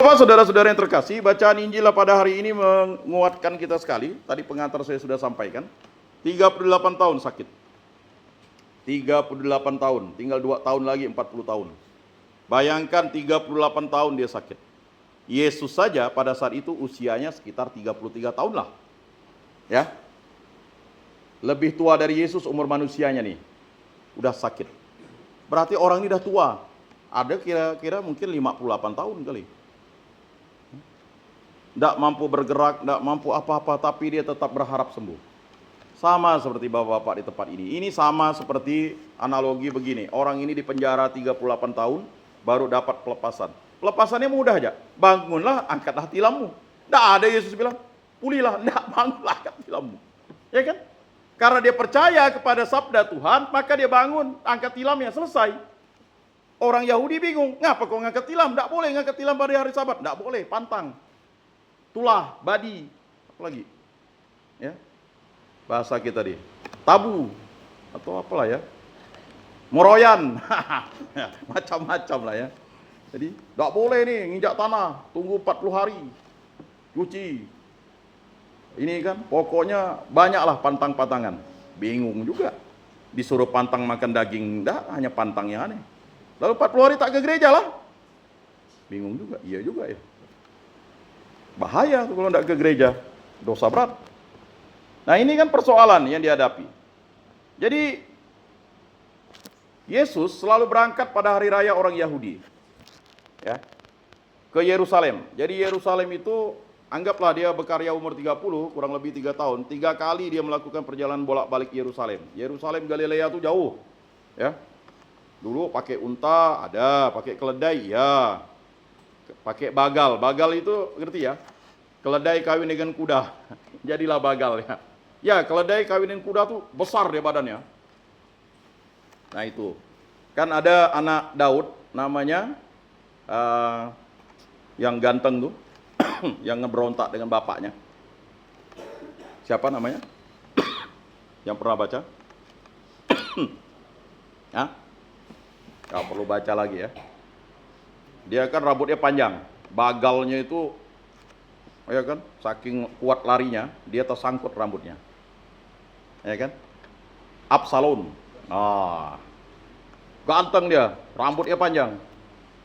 Bapak, saudara-saudara yang terkasih, bacaan Injil pada hari ini menguatkan kita sekali. Tadi pengantar saya sudah sampaikan. 38 tahun sakit. 38 tahun, tinggal 2 tahun lagi 40 tahun. Bayangkan 38 tahun dia sakit. Yesus saja pada saat itu usianya sekitar 33 tahun lah. Ya. Lebih tua dari Yesus umur manusianya nih. Udah sakit. Berarti orang ini udah tua. Ada kira-kira mungkin 58 tahun kali. Tidak mampu bergerak, tidak mampu apa-apa, tapi dia tetap berharap sembuh. Sama seperti bapak-bapak di tempat ini. Ini sama seperti analogi begini. Orang ini dipenjara 38 tahun, baru dapat pelepasan. Pelepasannya mudah aja. Bangunlah, angkatlah tilammu. Tidak ada Yesus bilang, pulihlah. Tidak, bangunlah, angkat tilammu. Ya kan? Karena dia percaya kepada sabda Tuhan, maka dia bangun, angkat tilamnya, selesai. Orang Yahudi bingung, ngapa kau ngangkat tilam? Tidak boleh ngangkat tilam pada hari Sabat. Tidak boleh, pantang. Tulah, badi, apa lagi? Ya, bahasa kita di tabu atau apalah ya, moroyan, macam-macam lah ya. Jadi tidak boleh nih nginjak tanah, tunggu 40 hari, cuci. Ini kan pokoknya banyaklah pantang-pantangan. Bingung juga, disuruh pantang makan daging, dah hanya pantang yang aneh. Lalu 40 hari tak ke gereja lah, bingung juga, iya juga ya. Bahaya kalau tidak ke gereja, dosa berat. Nah ini kan persoalan yang dihadapi. Jadi Yesus selalu berangkat pada hari raya orang Yahudi, ya, ke Yerusalem. Jadi Yerusalem itu anggaplah dia berkarya umur 30, kurang lebih 3 tahun. 3 kali dia melakukan perjalanan bolak-balik Yerusalem. Yerusalem Galilea itu jauh, ya. Dulu pakai unta ada, pakai keledai ya. Pakai bagal. Bagal itu ngerti ya? Keledai kawin dengan kuda. Jadilah bagal ya. Ya, keledai kawin dengan kuda tuh besar dia badannya. Nah itu. Kan ada anak Daud namanya yang ganteng tuh. Yang ngeberontak dengan bapaknya. Siapa namanya? Yang pernah baca? Hah? Gak perlu baca lagi ya. Dia kan rambutnya panjang, bagalnya itu, ya kan, saking kuat larinya, dia tersangkut rambutnya, ya kan. Absalom, ganteng dia, rambutnya panjang,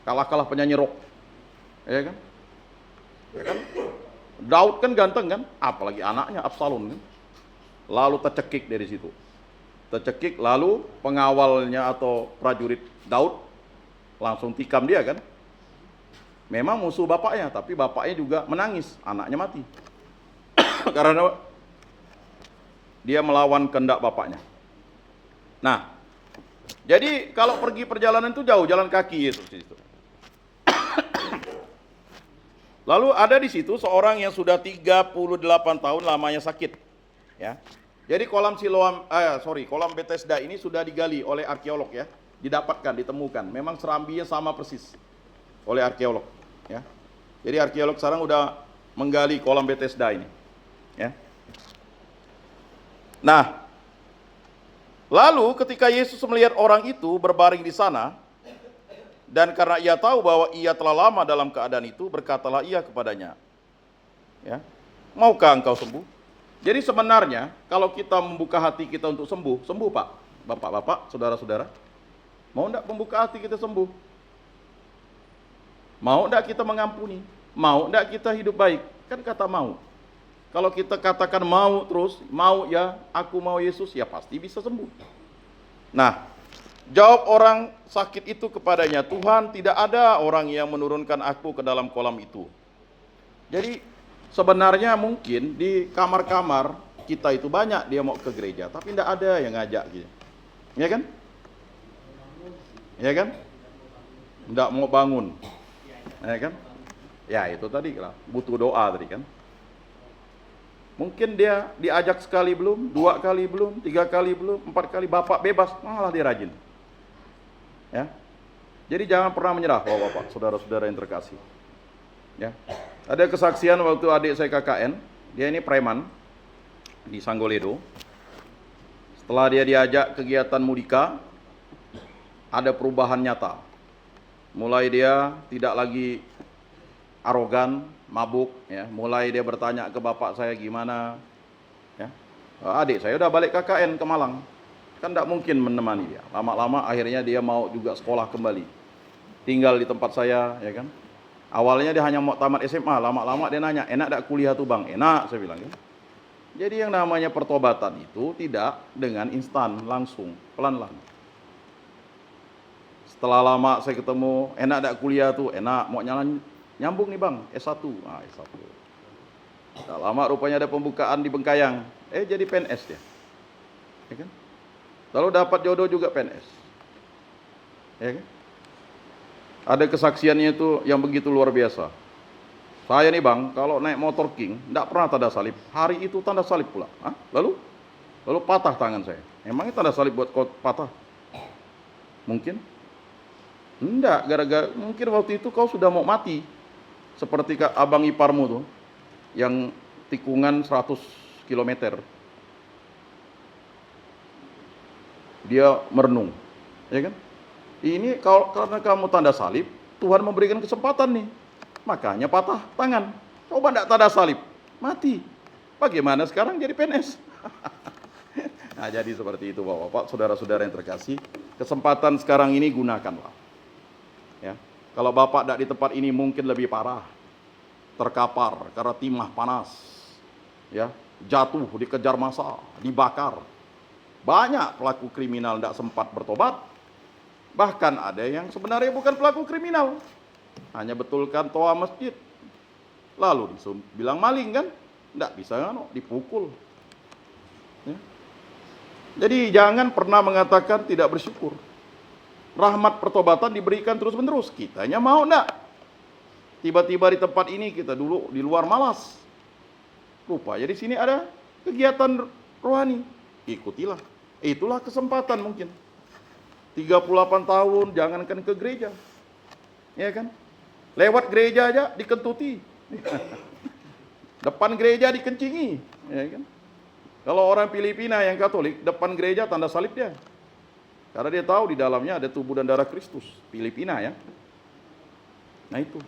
kalah penyanyi rock, ya kan. Ya kan. Daud kan ganteng kan, apalagi anaknya Absalom kan. Lalu tercekik dari situ, tercekik, lalu pengawalnya atau prajurit Daud langsung tikam dia kan. Memang musuh bapaknya, tapi bapaknya juga menangis, anaknya mati. Karena dia melawan kehendak bapaknya. Nah, jadi kalau pergi perjalanan itu jauh, jalan kaki Yesus itu. Lalu ada di situ seorang yang sudah 38 tahun lamanya sakit, ya. Jadi kolam kolam Bethesda ini sudah digali oleh arkeolog ya, didapatkan, ditemukan. Memang serambinya sama persis oleh arkeolog. Ya. Jadi arkeolog sekarang udah menggali kolam Bethesda ini. Ya. Nah, lalu ketika Yesus melihat orang itu berbaring di sana, dan karena ia tahu bahwa ia telah lama dalam keadaan itu, berkatalah ia kepadanya, ya, maukah engkau sembuh? Jadi sebenarnya kalau kita membuka hati kita untuk sembuh, sembuh Pak, bapak-bapak, saudara-saudara, mau enggak membuka hati kita sembuh? Mau enggak kita mengampuni? Mau enggak kita hidup baik? Kan kata mau. Kalau kita katakan mau terus, mau ya, aku mau Yesus, ya pasti bisa sembuh. Nah, jawab orang sakit itu kepadanya, Tuhan, tidak ada orang yang menurunkan aku ke dalam kolam itu. Jadi sebenarnya mungkin di kamar-kamar kita itu banyak dia mau ke gereja, tapi tidak ada yang ngajak gitu. Ya kan? Ya kan? Tidak mau bangun. Ya kan? Ya itu tadi lah, butuh doa tadi kan. Mungkin dia diajak sekali belum, 2 kali belum, 3 kali belum, 4 kali, bapak bebas, malah dia rajin. Ya. Jadi jangan pernah menyerah Bapak, saudara-saudara yang terkasih. Ya. Ada kesaksian waktu adik saya KKN, dia ini preman di Sanggoledo. Setelah dia diajak kegiatan Mudika, ada perubahan nyata. Mulai dia tidak lagi arogan, mabuk, ya. Mulai dia bertanya ke bapak saya gimana, ya. Adik saya udah balik KKN ke Malang, kan tidak mungkin menemani dia. Lama-lama akhirnya dia mau juga sekolah kembali, tinggal di tempat saya, ya kan. Awalnya dia hanya mau tamat SMA, lama-lama dia nanya, enak tak kuliah tuh bang? Enak, saya bilang, kan. Jadi yang namanya pertobatan itu tidak dengan instan, langsung, pelan-pelan. Setelah lama saya ketemu, enak tak kuliah tuh? Enak, mau nyambung nih bang, S1. Ah, S1. Tidak lama rupanya ada pembukaan di Bengkayang, jadi PNS dia, ya kan? Lalu dapat jodoh juga PNS, ya kan? Ada kesaksiannya itu yang begitu luar biasa. Saya nih bang, kalau naik motor King, tidak pernah tanda salib. Hari itu tanda salib pula. Hah? Lalu patah tangan saya. Emangnya tanda salib buat kau patah? Mungkin? Enggak, gara-gara mungkin waktu itu kau sudah mau mati. Seperti abang iparmu tuh, yang tikungan 100 km. Dia merenung, ya kan? Ini karena kamu tanda salib, Tuhan memberikan kesempatan nih. Makanya patah tangan. Coba enggak tanda salib, mati. Bagaimana sekarang jadi PNS? Nah, jadi seperti itu Bapak-bapak, saudara-saudara yang terkasih. Kesempatan sekarang ini gunakanlah. Ya. Kalau Bapak tidak di tempat ini mungkin lebih parah. Terkapar karena timah panas. Ya, jatuh dikejar massa, dibakar. Banyak pelaku kriminal tidak sempat bertobat. Bahkan ada yang sebenarnya bukan pelaku kriminal, hanya betulkan toa masjid. Lalu bilang maling kan, tidak bisa kan, dipukul. Ya. Jadi jangan pernah mengatakan tidak bersyukur. Rahmat pertobatan diberikan terus-menerus. Kitanya mau enggak? Tiba-tiba di tempat ini kita dulu di luar malas. Rupanya di sini ada kegiatan rohani. Ikutilah. Itulah kesempatan mungkin. 38 tahun jangankan ke gereja. Ya kan? Lewat gereja aja dikentuti. Depan gereja dikencingi, ya kan? Kalau orang Filipina yang Katolik, depan gereja tanda salib dia. Karena dia tahu di dalamnya ada tubuh dan darah Kristus. Filipina ya. Nah itu.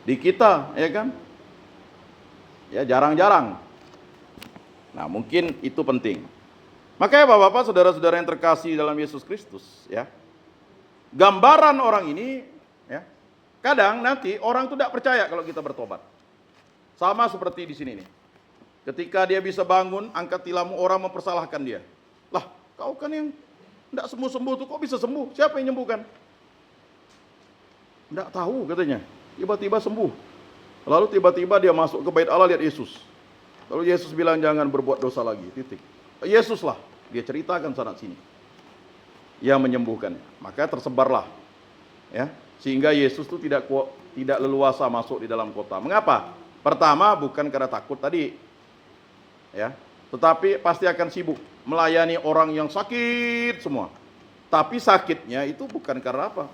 Di kita, ya kan? Ya jarang-jarang. Nah mungkin itu penting. Makanya Bapak-bapak, saudara-saudara yang terkasih dalam Yesus Kristus, ya. Gambaran orang ini, ya. Kadang nanti orang itu tidak percaya kalau kita bertobat. Sama seperti di sini nih. Ketika dia bisa bangun, angkat tilammu, orang mempersalahkan dia. Lah, kau kan yang tidak sembuh-sembuh tuh, kok bisa sembuh? Siapa yang nyembuhkan? Tidak tahu katanya. Tiba-tiba sembuh. Lalu tiba-tiba dia masuk ke bait Allah, lihat Yesus. Lalu Yesus bilang jangan berbuat dosa lagi, titik. Yesus lah, dia ceritakan sana sini. Yang menyembuhkannya. Maka tersebarlah, ya, sehingga Yesus itu tidak leluasa masuk di dalam kota. Mengapa? Pertama bukan karena takut tadi, ya, tetapi pasti akan sibuk melayani orang yang sakit semua. Tapi sakitnya itu bukan karena apa?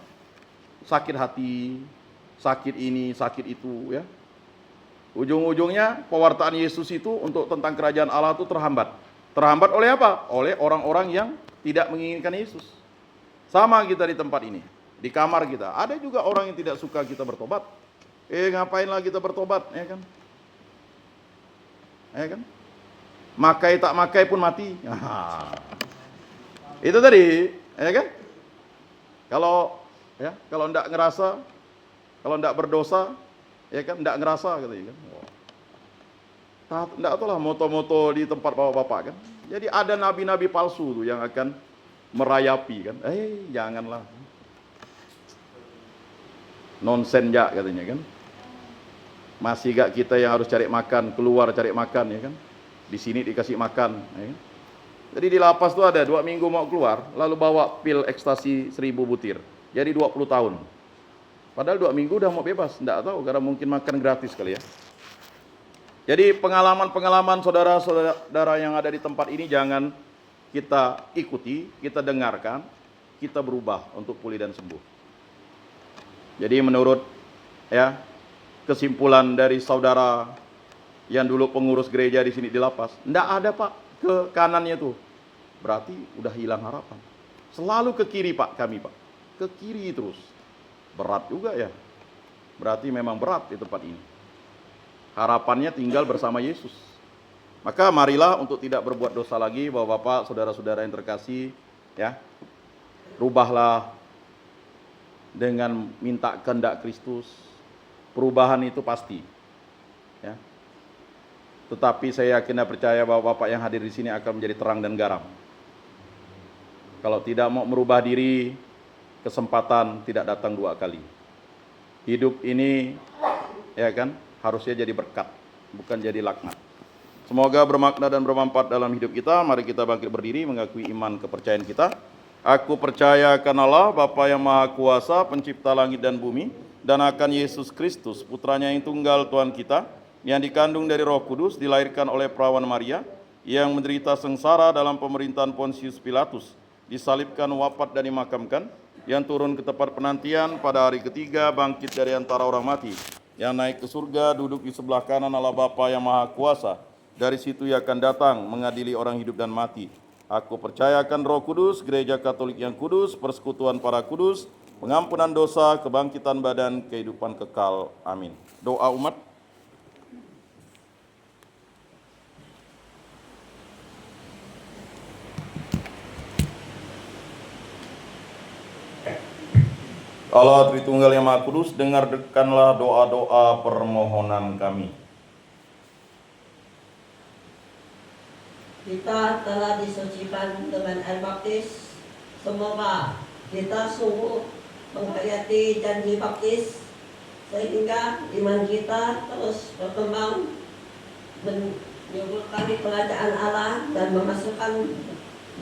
Sakit hati, sakit ini, sakit itu, ya. Ujung-ujungnya pewartaan Yesus itu untuk tentang kerajaan Allah itu terhambat. Terhambat oleh apa? Oleh orang-orang yang tidak menginginkan Yesus. Sama kita di tempat ini, di kamar kita. Ada juga orang yang tidak suka kita bertobat. Ngapainlah kita bertobat, ya kan? Ya kan? Makai tak makai pun mati. Itu tadi, ya kan? Kalau enggak ngerasa, kalau enggak berdosa, ya kan, enggak ngerasa katanya kan. Enggak tahu lah moto-moto di tempat bapak-bapak kan. Jadi ada nabi-nabi palsu tuh yang akan merayapi kan. Janganlah. Nonsen ya katanya kan. Masih gak kita yang harus cari makan, keluar cari makan ya kan. Di sini dikasih makan, ya kan? Jadi di lapas tuh ada 2 minggu mau keluar, lalu bawa pil ekstasi 1000 butir. Jadi 20 tahun. Padahal 2 minggu udah mau bebas, enggak tahu karena mungkin makan gratis kali ya. Jadi pengalaman-pengalaman saudara-saudara yang ada di tempat ini jangan kita ikuti, kita dengarkan, kita berubah untuk pulih dan sembuh. Jadi menurut ya kesimpulan dari saudara yang dulu pengurus gereja di sini di lapas, enggak ada Pak ke kanannya tuh. Berarti udah hilang harapan. Selalu ke kiri Pak kami Pak. Ke kiri terus. Berat juga ya. Berarti memang berat di tempat ini. Harapannya tinggal bersama Yesus. Maka marilah untuk tidak berbuat dosa lagi, Bapak-bapak, saudara-saudara yang terkasih, ya. Rubahlah dengan minta kehendak Kristus. Perubahan itu pasti. Ya. Tetapi saya yakin dan percaya bahwa Bapak yang hadir di sini akan menjadi terang dan garam. Kalau tidak mau merubah diri, kesempatan tidak datang 2 kali. Hidup ini, ya kan, harusnya jadi berkat, bukan jadi laknat. Semoga bermakna dan bermanfaat dalam hidup kita. Mari kita bangkit berdiri mengakui iman kepercayaan kita. Aku percaya akan Allah, Bapa yang Maha Kuasa, pencipta langit dan bumi, dan akan Yesus Kristus, putranya yang tunggal Tuhan kita, yang dikandung dari Roh Kudus, dilahirkan oleh perawan Maria, yang menderita sengsara dalam pemerintahan Pontius Pilatus, disalibkan, wafat dan dimakamkan, yang turun ke tempat penantian, pada hari ketiga bangkit dari antara orang mati, yang naik ke surga, duduk di sebelah kanan Allah Bapa yang Maha Kuasa. Dari situ ia akan datang mengadili orang hidup dan mati. Aku percayakan Roh Kudus, Gereja Katolik yang kudus, persekutuan para kudus, pengampunan dosa, kebangkitan badan, kehidupan kekal. Amin. Doa umat. Allah Tritunggal yang Maha Kudus, dengarkanlah doa-doa permohonan kami. Kita telah disucikan dengan air baptis. Semoga kita sungguh menghayati janji baptis, sehingga iman kita terus berkembang, menyuburkan kerajaan Allah dan memasukkan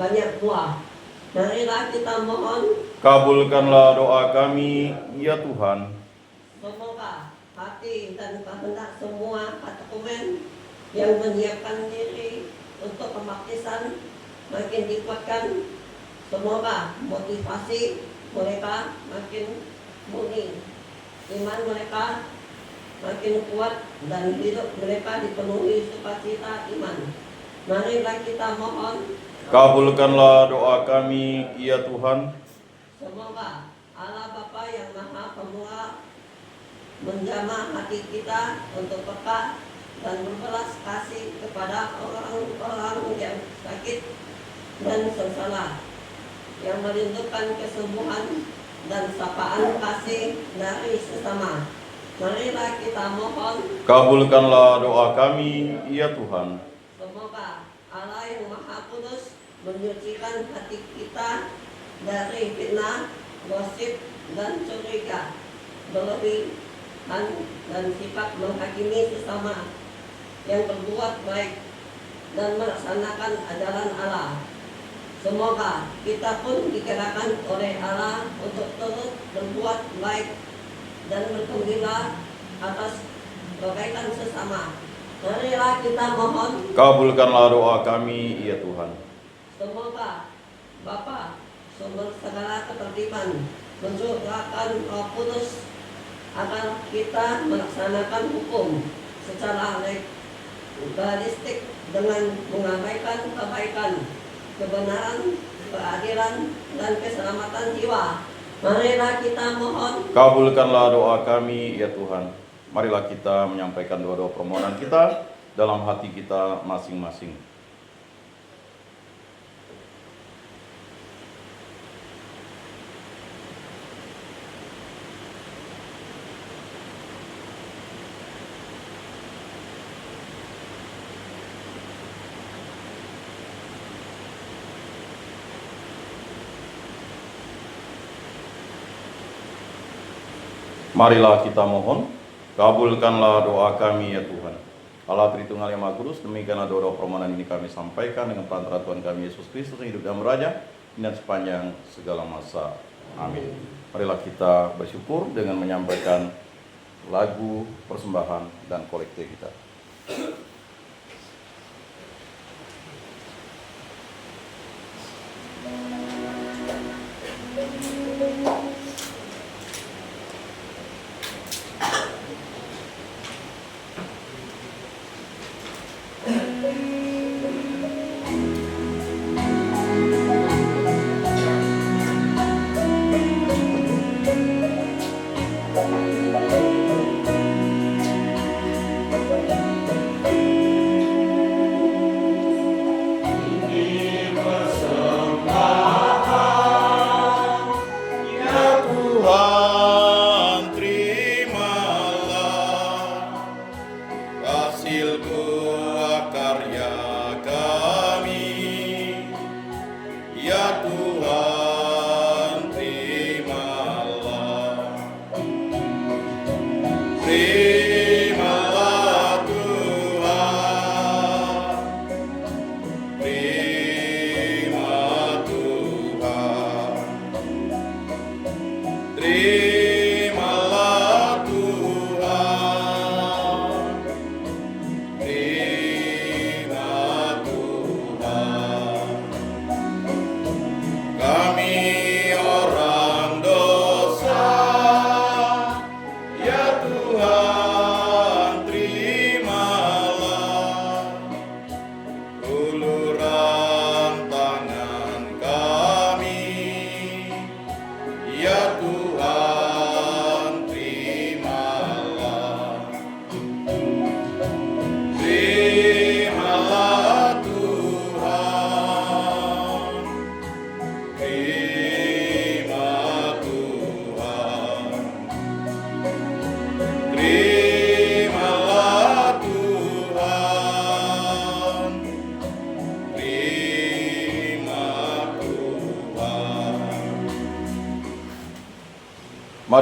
banyak buah. Marilah kita mohon, Kabulkanlah doa kami, ya Tuhan. semoga hati dan kehendak semua katekumen yang menyiapkan diri untuk pembaptisan makin dikuatkan. Semoga motivasi mereka makin murni, iman mereka makin kuat, dan hidup mereka dipenuhi sukacita iman. Marilah kita mohon, Kabulkanlah doa kami, ya Tuhan. semoga Allah Bapa yang Maha Pemurah menjamah hati kita untuk peka dan berbelas kasih kepada orang-orang yang sakit dan sengsara, yang merindukan kesembuhan dan sapaan kasih dari sesama. Marilah kita mohon, Kabulkanlah doa kami, ya Tuhan. semoga Allah yang Maha Kudus menyucikan hati kita dari fitnah, gosip, dan curiga, berlebihan, dan sifat menghakimi sesama, yang berbuat baik dan melaksanakan ajaran Allah. Semoga kita pun digerakkan oleh Allah untuk terus berbuat baik dan bergembira atas kebaikan sesama. Marilah kita mohon, Kabulkanlah doa kami, ya Tuhan. semoga Bapa sumber segala ketertiban mencurahkan Roh Kudus agar kita melaksanakan hukum secara legalistik dengan mengabaikan kebaikan, kebenaran, keadilan, dan keselamatan jiwa. Marilah kita mohon, Kabulkanlah doa kami, ya Tuhan. Marilah kita menyampaikan doa-doa permohonan kita dalam hati kita masing-masing. Marilah kita mohon, kabulkanlah doa kami, ya Tuhan. Allah Tritunggal yang Maha Kudus, demikianlah doa permohonan ini kami sampaikan dengan perantaraan Tuhan kami Yesus Kristus yang hidup dan beraja dan sepanjang segala masa. Amin. Marilah kita bersyukur dengan menyampaikan lagu persembahan dan kolekte kita.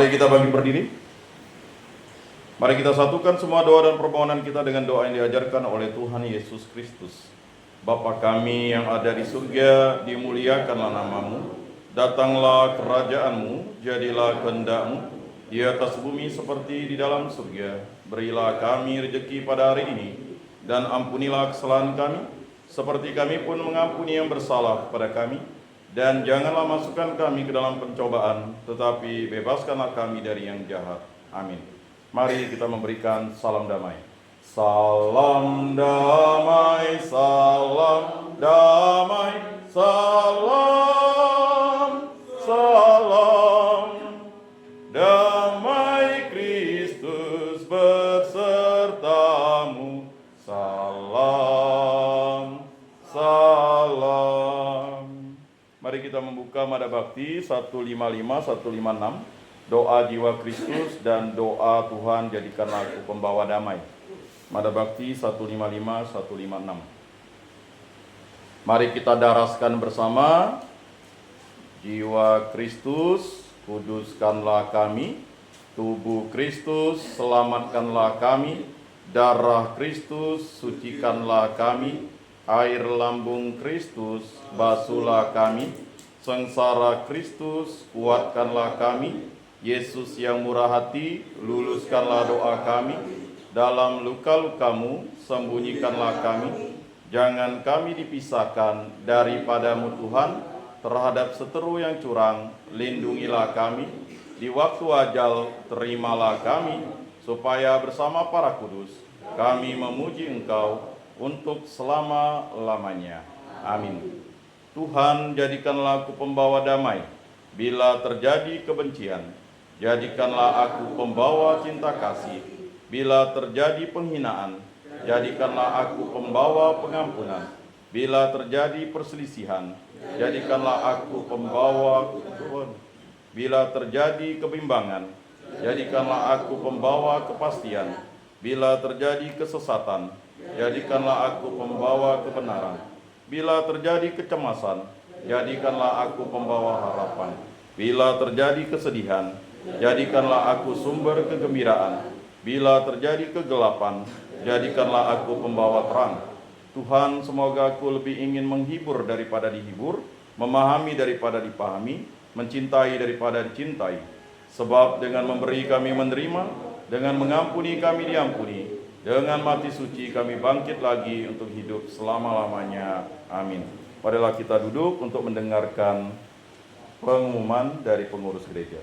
Mari kita bangkit berdiri. Mari kita satukan semua doa dan permohonan kita dengan doa yang diajarkan oleh Tuhan Yesus Kristus. Bapa kami yang ada di surga, dimuliakanlah namamu. Datanglah kerajaanmu, jadilah kehendak-mu di atas bumi seperti di dalam surga. Berilah kami rezeki pada hari ini, dan ampunilah kesalahan kami, seperti kami pun mengampuni yang bersalah kepada kami. Dan janganlah masukkan kami ke dalam pencobaan, tetapi bebaskanlah kami dari yang jahat. Amin. Mari kita memberikan salam damai. Salam damai, salam damai, salam, salam damai Kristus bersertamu. Salam, salam. Mari kita membuka Mada Bakti 155-156, doa jiwa Kristus dan doa Tuhan jadikanlah aku pembawa damai. Mada Bakti 155-156. Mari kita daraskan bersama. Jiwa Kristus, kuduskanlah kami. Tubuh Kristus, selamatkanlah kami. Darah Kristus, sucikanlah kami. Air lambung Kristus, basuhlah kami. Sengsara Kristus, kuatkanlah kami. Yesus yang murah hati, luluskanlah doa kami. Dalam luka-lukamu, sembunyikanlah kami. Jangan kami dipisahkan daripadamu Tuhan. Terhadap seteru yang curang, lindungilah kami. Di waktu ajal, terimalah kami. Supaya bersama para kudus, kami memuji Engkau untuk selama-lamanya. Amin. Tuhan, jadikanlah aku pembawa damai. Bila terjadi kebencian, jadikanlah aku pembawa cinta kasih. Bila terjadi penghinaan, jadikanlah aku pembawa pengampunan. Bila terjadi perselisihan, jadikanlah aku pembawa kebenaran. Bila terjadi kebimbangan, jadikanlah aku pembawa kepastian. Bila terjadi kesesatan, jadikanlah aku pembawa kebenaran. Bila terjadi kecemasan, jadikanlah aku pembawa harapan. Bila terjadi kesedihan, jadikanlah aku sumber kegembiraan. Bila terjadi kegelapan, jadikanlah aku pembawa terang. Tuhan, semoga aku lebih ingin menghibur daripada dihibur, memahami daripada dipahami, mencintai daripada dicintai. Sebab dengan memberi kami menerima, dengan mengampuni kami diampuni, dengan mati suci kami bangkit lagi untuk hidup selama-lamanya. Amin. Marilah kita duduk untuk mendengarkan pengumuman dari pengurus gereja.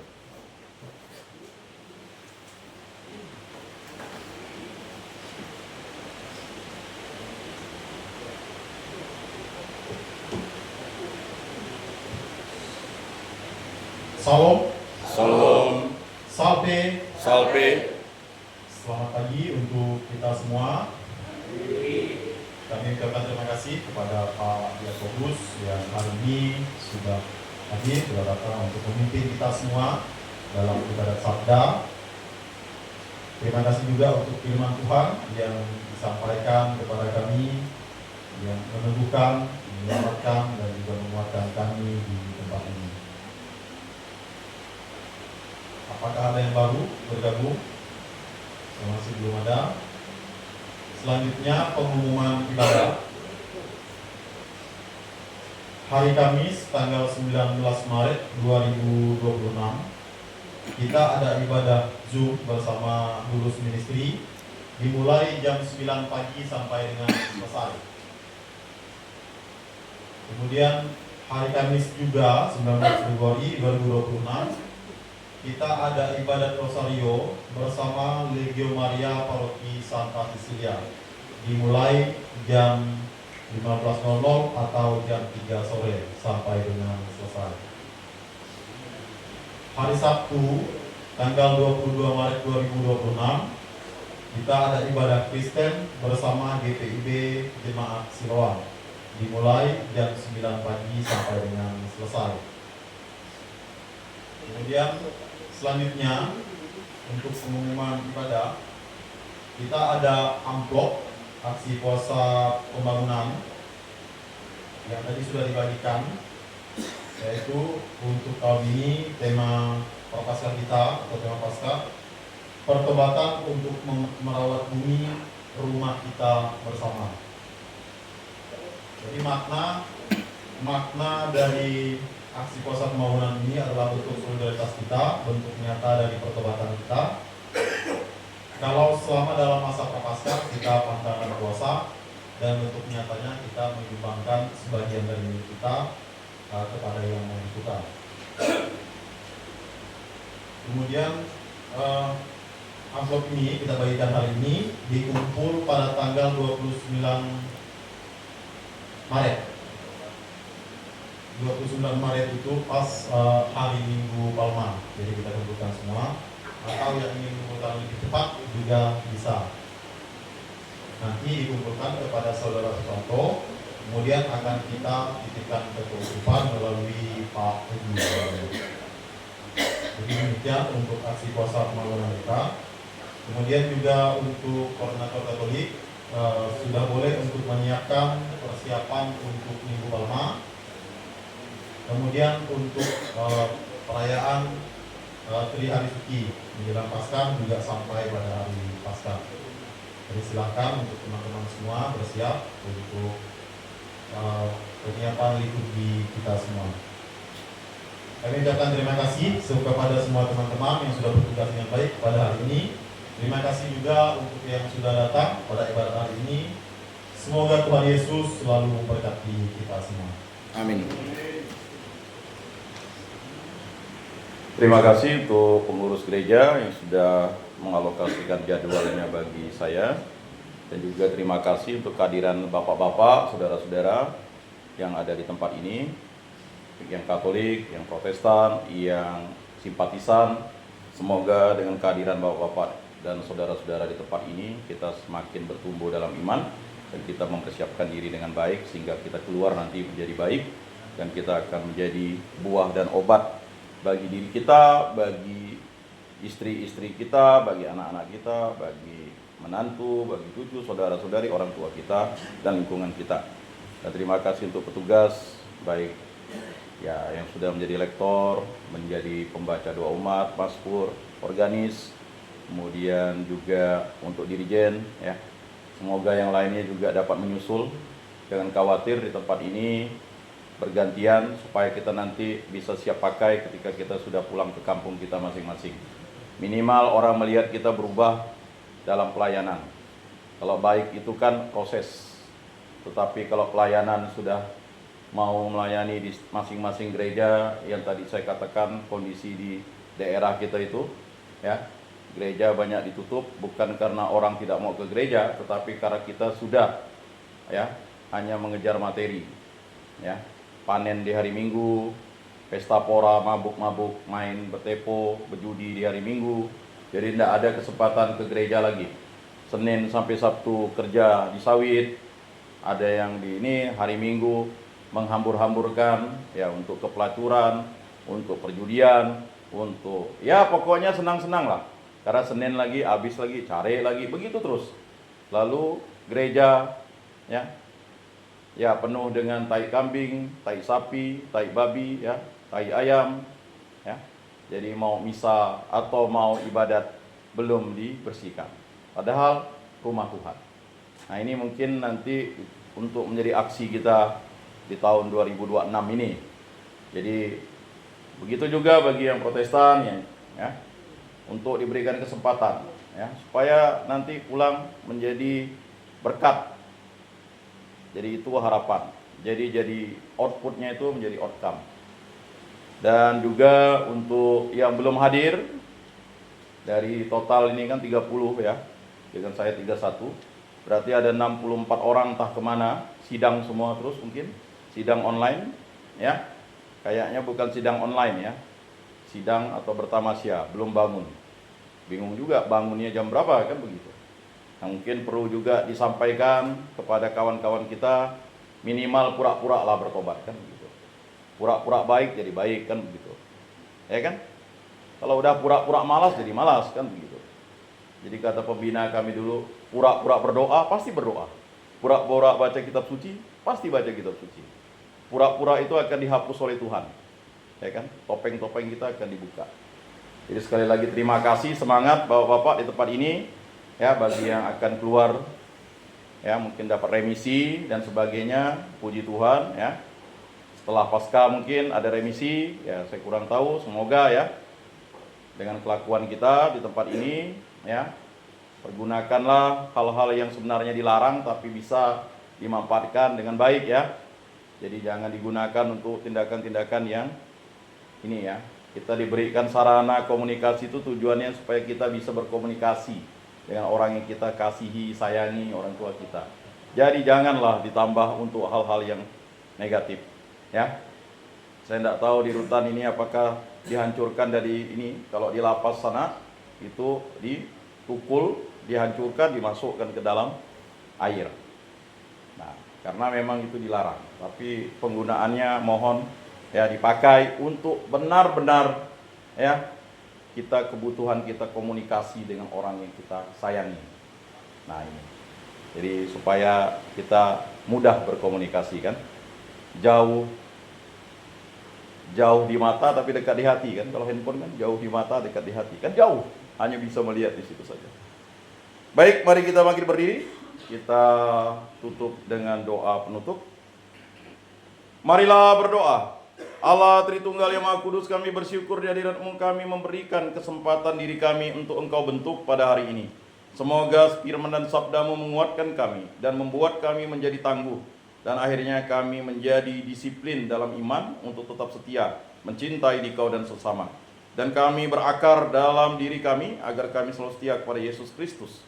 Salam, Salam, salve, salve. selamat pagi untuk kita semua. Kami ucapkan terima kasih kepada Pak Yakobus yang hari ini sudah hadir, sudah datang untuk memimpin kita semua dalam ibadat sabda. Terima kasih juga untuk firman Tuhan yang disampaikan kepada kami, yang meneguhkan, menyelamatkan, dan juga menguatkan kami di tempat ini. Apakah ada yang baru bergabung? Masih belum ada. Selanjutnya pengumuman ibadah. Hari Kamis tanggal 19 Maret 2026 kita ada ibadah Zoom bersama lulus ministry dimulai jam 9 pagi sampai dengan selesai. Kemudian hari Kamis juga 19 Februari 2026 kita ada ibadat Rosario bersama Legio Maria Paroki Santa Cecilia dimulai jam 15.00 atau jam 3 sore sampai dengan selesai. Hari Sabtu tanggal 22 Maret 2026 kita ada ibadah Kristen bersama GPIB Jemaat Siloam dimulai jam 9 pagi sampai dengan selesai. Kemudian selanjutnya untuk pengumuman ibadah kita ada amplop aksi puasa pembangunan yang tadi sudah dibagikan, yaitu untuk tahun ini tema prapaskah kita atau tema Paskah, pertobatan untuk merawat bumi rumah kita bersama. Jadi makna dari aksi kuasa pembangunan ini adalah bentuk solidaritas kita, bentuk nyata dari pertobatan kita. Kalau selama dalam masa prapaskah kita pantang puasa, dan bentuk nyatanya kita menyumbangkan sebagian dari milik kita kepada yang membutuhkan. Kemudian amplop ini kita bagikan hari ini dikumpul pada tanggal 29 Maret. 29 Maret itu pas hari Minggu Palma. Jadi kita kumpulkan semua. Atau yang ingin mengumpulkan lebih cepat juga bisa. Nanti dikumpulkan kepada saudara Susanto, kemudian akan kita titipkan ke keuskupan melalui Pak Edi. Jadi demikian untuk aksi kuasa pembangunan kita. Kemudian juga untuk koordinator Katolik sudah boleh untuk menyiapkan persiapan untuk Minggu Palma. Kemudian untuk perayaan Trihari Suci menjelang Paskah juga sampai pada hari Paskah. Jadi silakan untuk teman-teman semua bersiap untuk penyiapan liturgi kita semua. Kami ucapkan terima kasih kepada semua teman-teman yang sudah bertugas dengan baik pada hari ini. Terima kasih juga untuk yang sudah datang pada ibadah hari ini. Semoga Tuhan Yesus selalu memberkati kita semua. Amin. Terima kasih untuk pengurus gereja yang sudah mengalokasikan jadwalnya bagi saya, dan juga terima kasih untuk kehadiran bapak-bapak, saudara-saudara yang ada di tempat ini, yang Katolik, yang Protestan, yang simpatisan. Semoga dengan kehadiran bapak-bapak dan saudara-saudara di tempat ini kita semakin bertumbuh dalam iman dan kita mempersiapkan diri dengan baik sehingga kita keluar nanti menjadi baik dan kita akan menjadi buah dan obat bagi diri kita, bagi istri-istri kita, bagi anak-anak kita, bagi menantu, bagi cucu, saudara-saudari, orang tua kita, dan lingkungan kita. Dan terima kasih untuk petugas, baik ya yang sudah menjadi lektor, menjadi pembaca doa umat, mazmur, organis, kemudian juga untuk dirijen, ya. Semoga yang lainnya juga dapat menyusul. Jangan khawatir, di tempat ini bergantian supaya kita nanti bisa siap pakai ketika kita sudah pulang ke kampung kita masing-masing. Minimal orang melihat kita berubah dalam pelayanan. Kalau baik itu kan proses, tetapi kalau pelayanan sudah mau melayani di masing-masing gereja, yang tadi saya katakan kondisi di daerah kita itu, ya, gereja banyak ditutup bukan karena orang tidak mau ke gereja, tetapi karena kita sudah, ya, hanya mengejar materi, ya. Panen di hari Minggu, pesta pora, mabuk-mabuk, main bertepo, berjudi di hari Minggu. Jadi tidak ada kesempatan ke gereja lagi. Senin sampai Sabtu kerja di sawit, ada yang di ini hari Minggu menghambur-hamburkan ya untuk kepelacuran, untuk perjudian, untuk ya pokoknya senang-senang lah. Karena Senin lagi, habis lagi, cari lagi, begitu terus. Lalu gereja ya penuh dengan tai kambing, tai sapi, tai babi, ya, tai ayam, ya. Jadi mau misa atau mau ibadat belum dibersihkan. Padahal rumah Tuhan. Nah ini mungkin nanti untuk menjadi aksi kita di tahun 2026 ini. Jadi begitu juga bagi yang Protestan ya, untuk diberikan kesempatan, ya, supaya nanti pulang menjadi berkat. Jadi itu harapan. Jadi outputnya itu menjadi outcome. Dan juga untuk yang belum hadir, dari total ini kan 30 ya, dengan saya 31, berarti ada 64 orang entah kemana, sidang semua terus mungkin, sidang online, ya, kayaknya bukan sidang online ya, sidang atau bertamasya, belum bangun, bingung juga bangunnya jam berapa kan begitu. Nah, mungkin perlu juga disampaikan kepada kawan-kawan kita, minimal pura-pura lah bertobat kan begitu. Pura-pura baik jadi baik kan begitu. Ya kan? Kalau udah pura-pura malas jadi malas kan begitu. Jadi kata pembina kami dulu, pura-pura berdoa pasti berdoa. Pura-pura baca kitab suci pasti baca kitab suci. Pura-pura itu akan dihapus oleh Tuhan. Ya kan? Topeng-topeng kita akan dibuka. Jadi sekali lagi terima kasih, semangat Bapak-bapak di tempat ini ya, bagi yang akan keluar ya, mungkin dapat remisi dan sebagainya, puji Tuhan ya. Setelah pasca mungkin ada remisi ya, saya kurang tahu, semoga ya dengan kelakuan kita di tempat ini ya, pergunakanlah hal-hal yang sebenarnya dilarang tapi bisa dimanfaatkan dengan baik ya. Jadi jangan digunakan untuk tindakan-tindakan yang ini ya. Kita diberikan sarana komunikasi itu tujuannya supaya kita bisa berkomunikasi dengan orang yang kita kasihi, sayangi, orang tua kita. Jadi janganlah ditambah untuk hal-hal yang negatif ya. Saya tidak tahu di rutan ini apakah dihancurkan dari ini. Kalau di lapas sana itu dipukul, dihancurkan, dimasukkan ke dalam air. Nah, karena memang itu dilarang. Tapi penggunaannya mohon ya dipakai untuk benar-benar ya, kita kebutuhan kita komunikasi dengan orang yang kita sayangi. Nah ini, jadi supaya kita mudah berkomunikasi kan, jauh di mata tapi dekat di hati kan. Kalau handphone kan jauh di mata dekat di hati kan, jauh, hanya bisa melihat di situ saja. Baik, mari kita makin berdiri, kita tutup dengan doa penutup. Marilah berdoa. Allah Tritunggal yang Maha Kudus, kami bersyukur di hadirat-Mu kami memberikan kesempatan diri kami untuk Engkau bentuk pada hari ini. Semoga firman dan sabda-Mu menguatkan kami dan membuat kami menjadi tangguh, dan akhirnya kami menjadi disiplin dalam iman untuk tetap setia, mencintai Dikau dan sesama. Dan kami berakar dalam diri kami agar kami selalu setia kepada Yesus Kristus.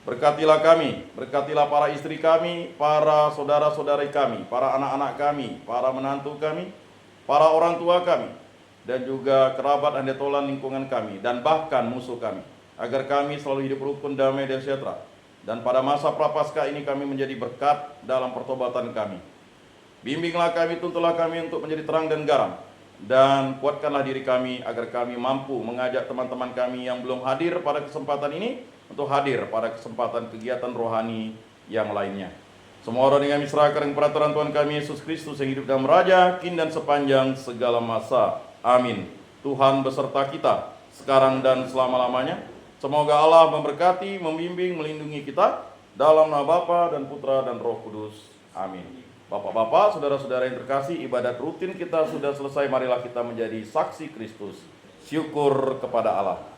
Berkatilah kami, berkatilah para istri kami, para saudara-saudari kami, para anak-anak kami, para menantu kami, para orang tua kami, dan juga kerabat dan detolan lingkungan kami, dan bahkan musuh kami, agar kami selalu hidup rukun, damai, dan sejahtera. Dan pada masa prapaskah ini kami menjadi berkat dalam pertobatan kami. Bimbinglah kami, tuntunlah kami untuk menjadi terang dan garam, dan kuatkanlah diri kami agar kami mampu mengajak teman-teman kami yang belum hadir pada kesempatan ini untuk hadir pada kesempatan kegiatan rohani yang lainnya. Semua orang yang kami serahkan dengan peraturan Tuhan kami Yesus Kristus yang hidup dan meraja kini dan sepanjang segala masa. Amin. Tuhan beserta kita sekarang dan selama-lamanya. Semoga Allah memberkati, membimbing, melindungi kita dalam nama Bapa dan Putra dan Roh Kudus. Amin. Bapak-bapak, saudara-saudara yang terkasih, ibadat rutin kita sudah selesai. Marilah kita menjadi saksi Kristus. Syukur kepada Allah.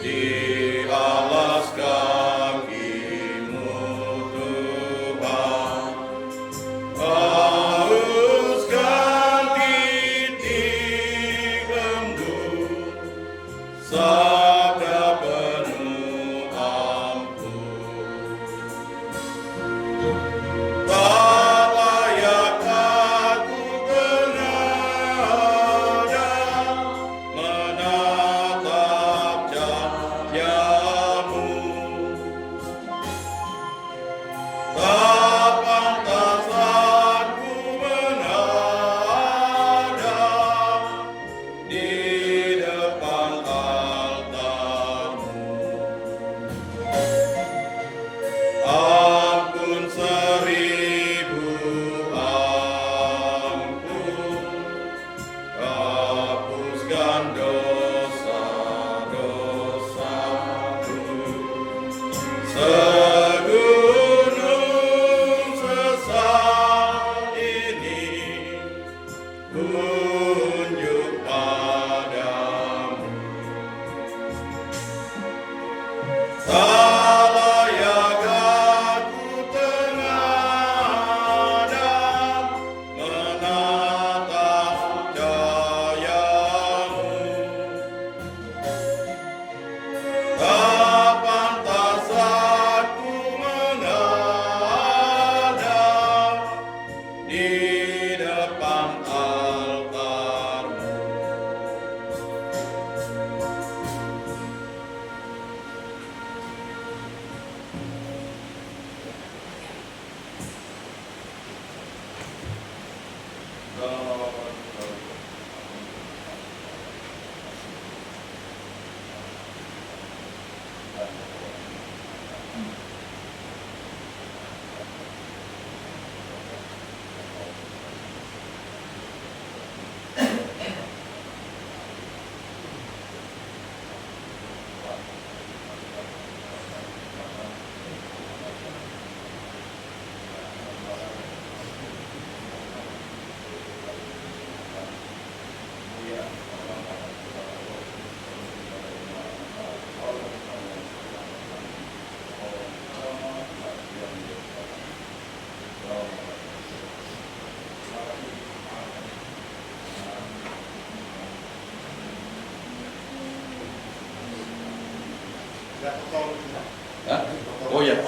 Di Hah? Oh ya.